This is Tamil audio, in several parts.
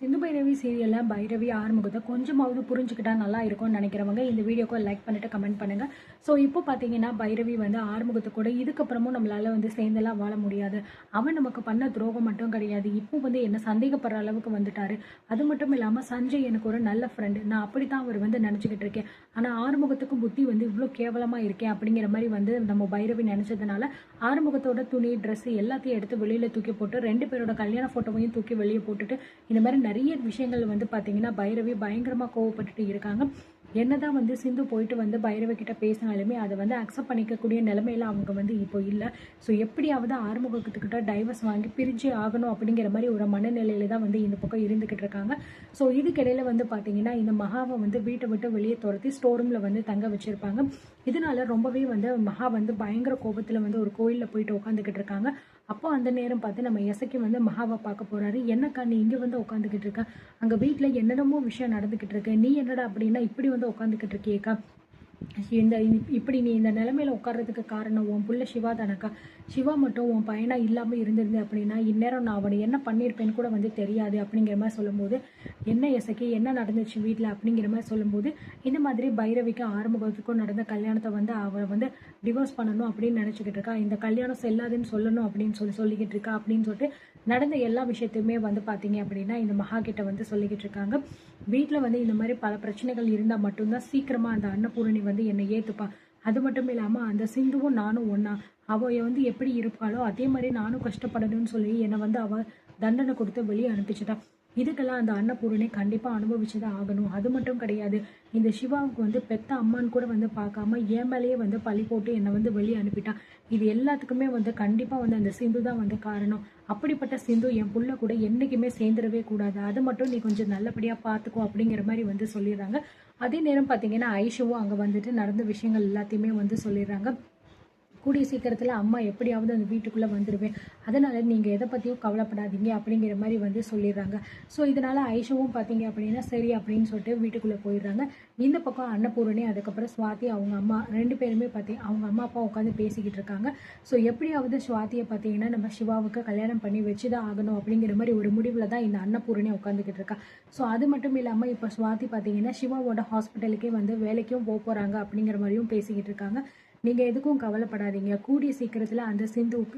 சிந்து பைரவி சீரியல்ல பைரவி ஆறுமுகத்தை கொஞ்சமாவது புரிஞ்சுக்கிட்டா நல்லா இருக்கும்னு நினைக்கிறவங்க இந்த வீடியோக்கு லைக் பண்ணிட்டு கமெண்ட் பண்ணுங்க. ஸோ இப்போ பார்த்தீங்கன்னா பைரவி வந்து ஆறுமுகத்தை கூட இதுக்கப்புறமும் நம்மளால வந்து சேர்ந்தெல்லாம் வாழ முடியாது. அவன் நமக்கு பண்ண துரோகம் மட்டும் கிடையாது, இப்போ வந்து என்ன சந்தேகப்படுற அளவுக்கு வந்துட்டாரு. அது மட்டும் இல்லாமல் சஞ்சய் எனக்கு ஒரு நல்ல ஃப்ரெண்டு, நான் அப்படித்தான் அவர் வந்து நினச்சிக்கிட்டு இருக்கேன். ஆனால் ஆறுமுகத்துக்கு புத்தி வந்து இவ்வளோ கேவலமாக இருக்கேன் அப்படிங்கிற மாதிரி வந்து நம்ம பைரவி நினச்சதுனால ஆறுமுகத்தோட துணி ட்ரெஸ் எல்லாத்தையும் எடுத்து வெளியில் தூக்கி போட்டு 2 பேரோட கல்யாண ஃபோட்டோவையும் தூக்கி வெளியே போட்டுட்டு இந்த மாதிரி நிறைய விஷயங்கள் வந்து பார்த்தீங்கன்னா பைரவி பயங்கரமாக கோவப்பட்டுட்டு இருக்காங்க. என்னதான் வந்து சிந்து போயிட்டு வந்து பைரவி கிட்ட பேசினாலுமே அதை வந்து அக்செப்ட் பண்ணிக்கக்கூடிய நிலைமையில அவங்க வந்து இப்போ இல்லை. ஸோ எப்படியாவது ஆறுமுகத்துக்கிட்ட டைவர்ஸ் வாங்கி பிரிஞ்சு ஆகணும் அப்படிங்கிற மாதிரி ஒரு மனநிலையில தான் வந்து இந்த பக்கம் இருந்துகிட்டு இருக்காங்க. ஸோ இதுக்கிடையில வந்து பார்த்தீங்கன்னா இந்த மகாவை வந்து வீட்டை விட்டு வெளியே துரத்தி ஸ்டோர் ரூம்ல வந்து தங்க வச்சிருப்பாங்க. இதனால ரொம்பவே வந்து மகா வந்து பயங்கர கோபத்தில் வந்து ஒரு கோயிலில் போயிட்டு உட்காந்துக்கிட்டு இருக்காங்க. அப்போ அந்த நேரம் பார்த்து நம்ம எசக்கி வந்து மகாவை பார்க்க போறாரு. என்னக்கா நீ இங்கே வந்து உட்காந்துக்கிட்டு இருக்க, அங்கே வீட்டில் என்னென்னமோ விஷயம் நடந்துக்கிட்டு இருக்கு, நீ என்னடா அப்படின்னா இப்படி வந்து உட்காந்துக்கிட்டு இருக்கியேக்கா, இந்த இப்படி நீ இந்த நிலைமையில உட்கார்றதுக்கு காரணம் உன் புள்ள சிவா தானக்கா. சிவா மட்டும் உன் பையனா இல்லாமல் இருந்திருந்தேன் அப்படின்னா இந்நேரம் நான் அவனை என்ன பண்ணியிருப்பேன்னு கூட வந்து தெரியாது அப்படிங்கிற மாதிரி சொல்லும்போது, என்ன எசக்கி என்ன நடந்துச்சு வீட்டில் அப்படிங்கிற மாதிரி சொல்லும்போது, இந்த மாதிரி பைரவிக்கு ஆறுமுகத்துக்கும் நடந்த கல்யாணத்தை வந்து அவரை வந்து டிவோர்ஸ் பண்ணணும் அப்படின்னு நினச்சிக்கிட்டு இருக்கா. இந்த கல்யாணம் செல்லாதுன்னு சொல்லணும் அப்படின்னு சொல்லிக்கிட்டு இருக்கா அப்படின்னு சொல்லிட்டு நடந்த எல்லா விஷயத்தையுமே வந்து பார்த்தீங்க அப்படின்னா இந்த மகா கிட்ட வந்து சொல்லிக்கிட்டு இருக்காங்க. வீட்டில் வந்து இந்த மாதிரி பல பிரச்சனைகள் இருந்தால் மட்டும்தான் சீக்கிரமாக அந்த அன்னபூரணி வந்து என்னை ஏற்றுப்பா. அது மட்டும் இல்லாமல் அந்த சிந்துவும் நானும் ஒன்றா, அவள் வந்து எப்படி இருப்பாளோ அதே மாதிரி நானும் கஷ்டப்படணும்னு சொல்லி என்னை வந்து அவள் தண்டனை கொடுத்து வெளியே அனுப்பிச்சிட்டா. இதுக்கெல்லாம் அந்த அன்னபூரணி கண்டிப்பாக அனுபவிச்சுதான் ஆகணும். அது மட்டும் கிடையாது, இந்த சிவாவுக்கு வந்து பெத்த அம்மான்னு கூட வந்து பார்க்காம என் மேலேயே வந்து பழி போட்டு என்னை வந்து வெளியே அனுப்பிட்டா. இது எல்லாத்துக்குமே வந்து கண்டிப்பாக வந்து அந்த சிந்து தான் வந்து காரணம். அப்படிப்பட்ட சிந்து என் புள்ள கூட என்றைக்குமே சேர்ந்துடவே கூடாது, அது மட்டும் நீ கொஞ்சம் நல்லபடியாக பார்த்துக்கோ அப்படிங்கிற மாதிரி வந்து சொல்லிடுறாங்க. அதே நேரம் பார்த்தீங்கன்னா ஐஷுவும் அங்கே வந்துட்டு நடந்த விஷயங்கள் எல்லாத்தையுமே வந்து சொல்லிடுறாங்க. கூடிய சீக்கிரத்தில் அம்மா எப்படியாவது அந்த வீட்டுக்குள்ளே வந்துடுவேன், அதனால் நீங்கள் எதை பற்றியும் கவலைப்படாதீங்க அப்படிங்கிற மாதிரி வந்து சொல்லிடுறாங்க. ஸோ இதனால் ஐஷுவும் பார்த்தீங்க அப்படின்னா சரி அப்படின்னு சொல்லிட்டு வீட்டுக்குள்ளே போயிடுறாங்க. இந்த பக்கம் அன்னபூரணி அதுக்கப்புறம் சுவாதி அவங்க அம்மா 2 பேருமே அவங்க அம்மா அப்பா உட்காந்து பேசிக்கிட்டு இருக்காங்க. ஸோ எப்படியாவது சுவாதியை பார்த்தீங்கன்னா நம்ம சிவாவுக்கு கல்யாணம் பண்ணி வச்சு தான் ஆகணும் அப்படிங்கிற மாதிரி ஒரு முடிவில் தான் இந்த அன்னபூரணி உட்காந்துக்கிட்டு இருக்கா. ஸோ அது மட்டும் இல்லாமல் இப்போ சுவாதி பார்த்தீங்கன்னா சிவாவோட ஹாஸ்பிட்டலுக்கே வந்து வேலைக்கும் போகிறாங்க அப்படிங்கிற மாதிரியும் பேசிக்கிட்டு இருக்காங்க. நீங்கள் எதுக்கும் கவலைப்படாதீங்க, கூடிய சீக்கிரத்தில் அந்த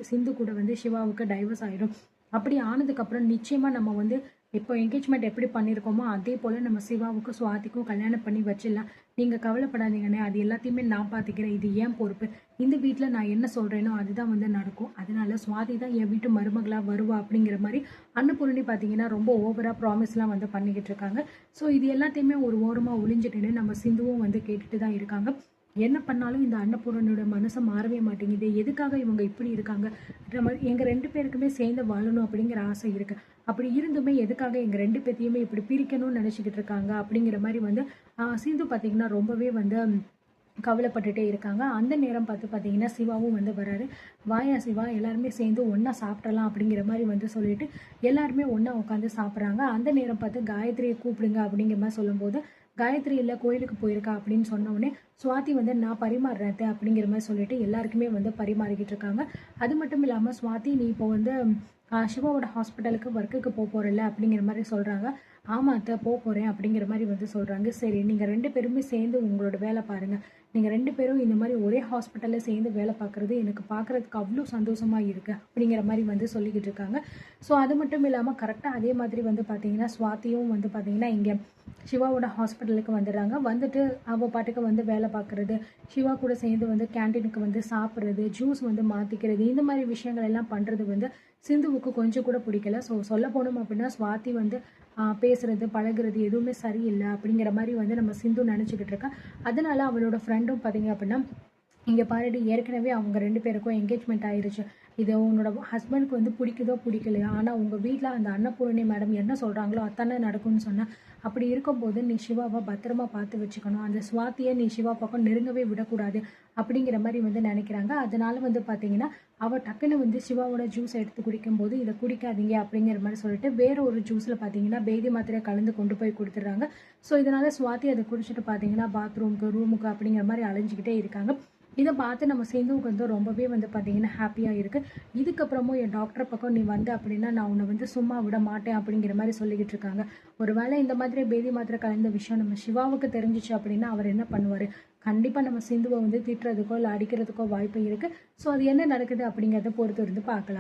சிந்து கூட வந்து சிவாவுக்கு டைவர்ஸ் ஆகிடும். அப்படி ஆனதுக்கப்புறம் நிச்சயமாக நம்ம வந்து இப்போ என்கேஜ்மெண்ட் எப்படி பண்ணியிருக்கோமோ அதே போல் நம்ம சிவாவுக்கும் சுவாதிக்கும் கல்யாணம் பண்ணி வச்சிடலாம். நீங்கள் கவலைப்படாதீங்கண்ணே, அது எல்லாத்தையுமே நான் பார்த்துக்கிறேன், இது ஏன் பொறுப்பு. இந்த வீட்டில் நான் என்ன சொல்கிறேனோ அதுதான் வந்து நடக்கும், அதனால சுவாதி தான் என் வீட்டு மருமகளாக வருவா அப்படிங்கிற மாதிரி அன்னபூரணி பார்த்தீங்கன்னா ரொம்ப ஓவராக ப்ராமிஸ்லாம் வந்து பண்ணிக்கிட்டு இருக்காங்க. ஸோ இது எல்லாத்தையுமே ஒரு ஓரமாக ஒளிஞ்சிட்டுன்னு நம்ம சிந்துவும் வந்து கேட்டுட்டு தான் இருக்காங்க. என்ன பண்ணாலும் இந்த அன்னபூரணியோட மனசை மாறவே மாட்டேங்குது, எதுக்காக இவங்க இப்படி இருக்காங்க, நம்ம எங்கள் 2 பேருக்குமே சேர்ந்து வாழணும் அப்படிங்கிற ஆசை இருக்குது, அப்படி இருந்துமே எதுக்காக எங்கள் 2 பேர்த்தையுமே இப்படி பிரிக்கணும்னு நினச்சிக்கிட்டு இருக்காங்க அப்படிங்கிற மாதிரி வந்து சிந்து பார்த்திங்கன்னா ரொம்பவே வந்து கவலைப்பட்டுட்டே இருக்காங்க. அந்த நேரம் பார்த்தீங்கன்னா சிவாவும் வந்து வராரு. வாயா சிவா, எல்லாருமே சேர்ந்து ஒன்றா சாப்பிடலாம் அப்படிங்கிற மாதிரி வந்து சொல்லிட்டு எல்லாருமே ஒன்றா உட்காந்து சாப்பிட்றாங்க. அந்த நேரம் பார்த்து காயத்ரியை கூப்பிடுங்க அப்படிங்கிற மாதிரி சொல்லும்போது, காயத்ரி இல்லை கோயிலுக்கு போயிருக்கா அப்படின்னு சொன்னோடனே சுவாதி வந்து நான் பரிமாறுறேன் அப்படிங்கிற மாதிரி சொல்லிட்டு எல்லாருக்குமே வந்து பரிமாறிக்கிட்டு இருக்காங்க. அது மட்டும் இல்லாமல் சுவாதி நீ இப்போ வந்து சிவாவோட ஹாஸ்பிட்டலுக்கு ஒர்க்குக்கு போகிறல்ல அப்படிங்கிற மாதிரி சொல்கிறாங்க. ஆமாம் அத்தை போகிறேன் அப்படிங்கிற மாதிரி வந்து சொல்கிறாங்க. சரி, நீங்கள் 2 பேருமே சேர்ந்து உங்களோட வேலை பாருங்கள், நீங்கள் 2 பேரும் இந்த மாதிரி ஒரே ஹாஸ்பிட்டலில் சேர்ந்து வேலை பார்க்குறது எனக்கு பார்க்குறதுக்கு அவ்வளோ சந்தோஷமாக இருக்குது அப்படிங்கிற மாதிரி வந்து சொல்லிக்கிட்டு இருக்காங்க. ஸோ அது மட்டும் இல்லாமல் கரெக்டாக அதே மாதிரி வந்து பார்த்திங்கன்னா சுவாதியும் வந்து பார்த்திங்கன்னா இங்கே சிவாவோட ஹாஸ்பிட்டலுக்கு வந்துடுறாங்க. வந்துட்டு அவள் பாட்டுக்கு வந்து வேலை பார்க்குறது, சிவா கூட சேர்ந்து வந்து கேன்டீனுக்கு வந்து சாப்பிட்றது, ஜூஸ் வந்து மாற்றிக்கிறது, இந்த மாதிரி விஷயங்கள் எல்லாம் பண்ணுறது வந்து சிந்துவுக்கு கொஞ்சம் கூட பிடிக்கல. ஸோ சொல்ல போனோம் அப்படின்னா சுவாதி வந்து பேசுறது பழகுறது எதுவுமே சரியில்லை அப்படிங்கிற மாதிரி வந்து நம்ம சிந்து நினச்சிக்கிட்டு இருக்கா. அதனால அவளோட ஃப்ரெண்டும் பார்த்தீங்க அப்படின்னா, இங்கே பாருடி ஏற்கனவே அவங்க 2 பேருக்கும் என்கேஜ்மெண்ட் ஆயிருச்சு, இது உன்னோட ஹஸ்பண்டுக்கு வந்து பிடிக்குதோ பிடிக்கலையா, ஆனால் உங்கள் வீட்டில் அந்த அன்னபூரணி மேடம் என்ன சொல்கிறாங்களோ அத்தானே நடக்கும்னு சொன்னால், அப்படி இருக்கும்போது நீ சிவாவை பத்திரமா பார்த்து வச்சுக்கணும், அந்த சுவாத்தியை நீ சிவா பக்கம் நெருங்கவே விடக்கூடாது அப்படிங்கிற மாதிரி வந்து நினைக்கிறாங்க. அதனால வந்து பார்த்தீங்கன்னா அவள் டக்குன்னு வந்து சிவாவோட ஜூஸ் எடுத்து குடிக்கும்போது இதை குடிக்காதீங்க அப்படிங்கிற மாதிரி சொல்லிட்டு வேற ஒரு ஜூஸில் பார்த்தீங்கன்னா பேதி மாத்திரை கலந்து கொண்டு போய் கொடுத்துட்றாங்க. ஸோ இதனால சுவாதி அதை குடிச்சிட்டு பார்த்தீங்கன்னா பாத்ரூமுக்கு ரூமுக்கு அப்படிங்கிற மாதிரி அலைஞ்சிக்கிட்டே இருக்காங்க. இதை பார்த்து நம்ம சிந்துவுக்கு வந்து ரொம்பவே வந்து பார்த்தீங்கன்னா ஹாப்பியாக இருக்குது. இதுக்கப்புறமும் என் டாக்டர் பக்கம் நீ வந்து அப்படின்னா நான் உன்னை வந்து சும்மா விட மாட்டேன் அப்படிங்கிற மாதிரி சொல்லிக்கிட்டு இருக்காங்க. ஒருவேளை இந்த மாதிரி பேதி மாத்திரை கலந்த விஷயம் நம்ம சிவாவுக்கு தெரிஞ்சிச்சு அப்படின்னா அவர் என்ன பண்ணுவார்? கண்டிப்பாக நம்ம சிந்துவை வந்து திட்டுறதுக்கோ இல்லை அடிக்கிறதுக்கோ வாய்ப்பு இருக்குது. ஸோ அது என்ன நடக்குது அப்படிங்கிறத பொறுத்து இருந்து பார்க்கலாம்.